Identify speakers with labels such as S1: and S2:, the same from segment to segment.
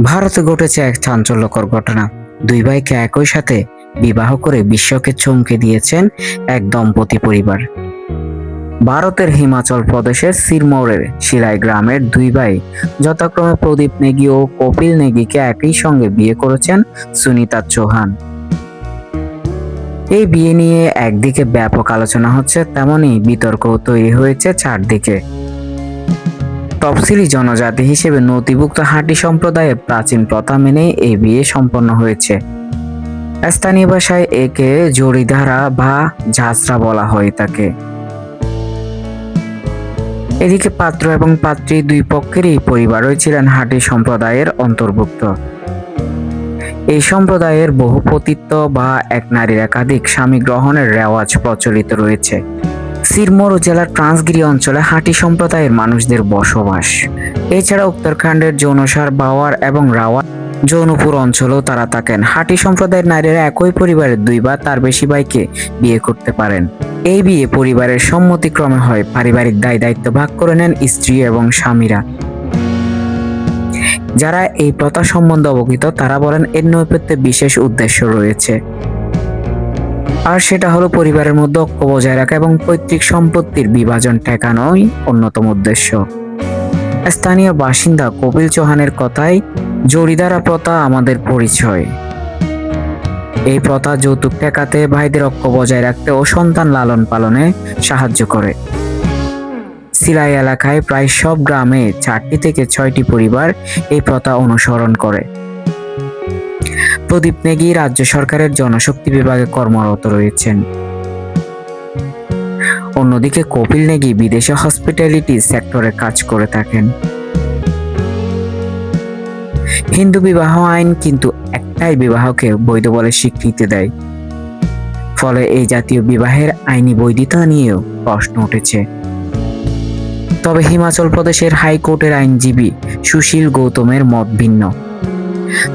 S1: ভারতে ঘটেছে এক চাঞ্চল্যকর ঘটনা। দুই ভাইকে একই সাথে বিবাহ করে বিশ্বকে চমকে দিয়েছেন এক দম্পতি পরিবার। ভারতের হিমাচল প্রদেশের সিরমৌরের শিলাই গ্রামের দুই ভাই যথাক্রমে প্রদীপ নেগি ও কপিল নেগিকে একই সঙ্গে বিয়ে করেছেন সুনিতা চৌহান। এই বিয়ে নিয়ে একদিকে ব্যাপক আলোচনা হচ্ছে, তেমনি বিতর্কও তৈরি হয়েছে চারদিকে। তফসিলি জনজাতি হিসেবে নথিভুক্ত হাটি সম্প্রদায়ের প্রাচীন প্রথা মেনেই এই বিয়ে সম্পন্ন হয়েছে। স্থানীয় ভাষায় একে জরিধারা বা ঝাঁঝরা বলা হয়ে থাকে। এদিকে পাত্র এবং পাত্রী দুই পক্ষেরই পরিবারই ছিলেন হাটি সম্প্রদায়ের অন্তর্ভুক্ত। এই সম্প্রদায়ের বহুপতিত্ব বা এক নারীর একাধিক স্বামী গ্রহণের রেওয়াজ প্রচলিত রয়েছে। সিরমৌর জেলার ট্রান্সগিরি অঞ্চলে হাটি সম্প্রদায়ের মানুষদের বসবাস। এছাড়া উত্তরাখণ্ডের জৌনসার, বাওয়ার এবং রাওয়ার জৌনপুর অঞ্চলেও তারা থাকেন। হাটি সম্প্রদায়ের নারীরা একই পরিবারের দুই বা তার বেশি ভাইকে বিয়ে করতে পারেন। এই বিয়ে পরিবারের সম্মতিক্রমে হয়। পারিবারিক দায় দায়িত্ব ভাগ করে নেন স্ত্রী এবং স্বামীরা। যারা এই প্রথা সম্বন্ধে অবগত তারা বলেন এর নৈপথ্যে বিশেষ উদ্দেশ্য রয়েছে, আর সেটা হলো পরিবারের মধ্যে ঐক্য বজায় রাখা এবং পৈতৃক সম্পত্তির বিভাজন ঠেকানোই অন্যতম উদ্দেশ্য। স্থানীয় বাসিন্দা কপিল চৌহানের কথায়, জরিদারা প্রথা আমাদের পরিচয়। এই প্রথা যৌতুক ঠেকাতে, ভাইদের ঐক্য বজায় রাখতে ও সন্তান লালন পালনে সাহায্য করে। সিলাই এলাকায় প্রায় সব গ্রামে 4টি থেকে 6টি পরিবার এই প্রথা অনুসরণ করে। প্রদীপ নেগি রাজ্য সরকারের জনশক্তি বিভাগে কর্মরত রয়েছেন। অন্যদিকে কপিল নেগি বিদেশে হসপিটালিটি সেক্টরে কাজ করে থাকেন। হিন্দু বিবাহ আইন কিন্তু একটাই বিবাহকে বৈধ বলে স্বীকৃতি দেয়। ফলে এই জাতীয় বিবাহের আইনি বৈধতা নিয়েও প্রশ্ন উঠেছে। তবে হিমাচল প্রদেশের হাইকোর্টের আইনজীবী সুশীল গৌতমের মত ভিন্ন।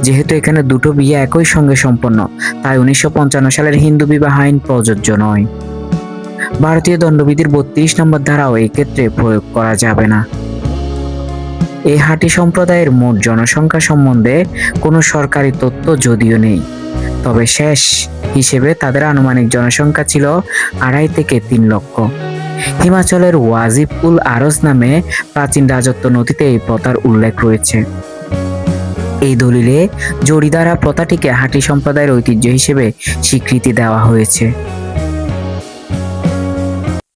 S1: যেহেতু এখানে দুটো বিয়ে একই সঙ্গে সম্পন্ন, তাই 1955 সালের হিন্দু বিবাহ আইন প্রযোজ্য নয়। ভারতীয় দণ্ডবিধির 32 নম্বর ধারাও এই ক্ষেত্রে প্রয়োগ করা যাবে না। এই হাটি সম্প্রদায়ের মোট জনসংখ্যা সম্বন্ধে কোনো সরকারি তথ্য যদিও নেই, তবে শেষ হিসেবে তাদের আনুমানিক জনসংখ্যা ছিল 2.5 থেকে 3 লক্ষ। হিমাচলের ওয়াজিব উল আরজ নামে প্রাচীন রাজত্ব নথিতে এই প্রথার উল্লেখ রয়েছে। এই দলিলে জরিদারা প্রথাটিকে হাটি সম্প্রদায়ের ঐতিহ্য হিসেবে স্বীকৃতি দেওয়া হয়েছে।